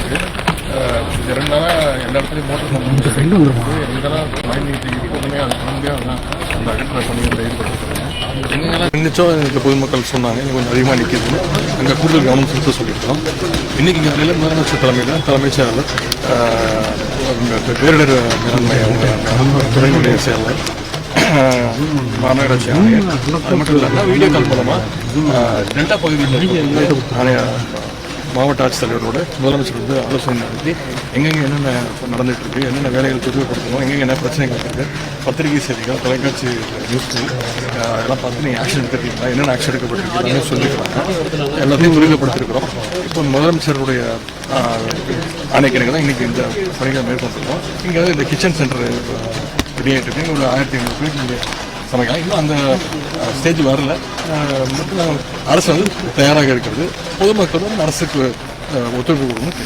இருக்குது. 2 நாளாக எல்லா இடத்துலையும் மோட்டர் எங்கெல்லாம் மழை நீட்டு எப்போதுமே அது முழுமையாக அந்த அகற்ற பணிகளில் ஈடுபட்டுருக்காங்க. எங்கெல்லாம் நின்றுச்சோ எங்களுக்கு பொதுமக்கள் சொன்னாங்க இங்கே கொஞ்சம் அதிகமாக நிற்கிதுன்னு அங்கே கூடுதல் கவனம் செலுத்த சொல்லியிருக்கோம். இன்றைக்கி இங்கே நிலை முதலமைச்சர் தலைமைச் செயலாளர் பேரிடர் மேலாண்மை துறையினுடைய செயலாளர் மாநகராட்சி ஆணையர் அது மட்டும் இல்லாமல் வீடியோ கால் மூலமாக டெல்டா பகுதியில் மாவட்ட ஆட்சித்தலைவரோட முதலமைச்சர் வந்து ஆலோசனை நடத்தி எங்கெங்கே என்னென்ன நடந்துகிட்ருக்கு, என்னென்ன வேலைகள் துரிதப்படுத்தணும், எங்கெங்கே என்ன பிரச்சனைகள் இருக்குது, பத்திரிகை செய்திகள், தொலைக்காட்சி நியூஸ்கள் அதெல்லாம் பார்த்து நீங்கள் ஆக்ஷன் எடுத்துருக்கீங்களா, என்னென்ன ஆக்ஷன் எடுக்கப்பட்டிருக்கு எல்லாமே சொல்லிக்கிறாங்க. எல்லாத்தையும் துரிதப்படுத்திருக்கிறோம். இப்போ முதலமைச்சருடைய ஆணைக்கிணங்க தான் இன்றைக்கி இந்த பணிகளை மேற்கொண்டிருக்கோம். இங்கே இந்த கிச்சன் சென்டர் வெளியேற்றிருக்கு. இங்கே ஒரு 1500 பேருக்கு இங்கே சமைக்கலாம். இன்னும் அந்த ஸ்டேஜ் வரல. அரசு வந்து தயாராக இருக்கிறது. பொதுமக்களும் அரசுக்கு ஒத்துழைப்பு கொடுக்கணும்.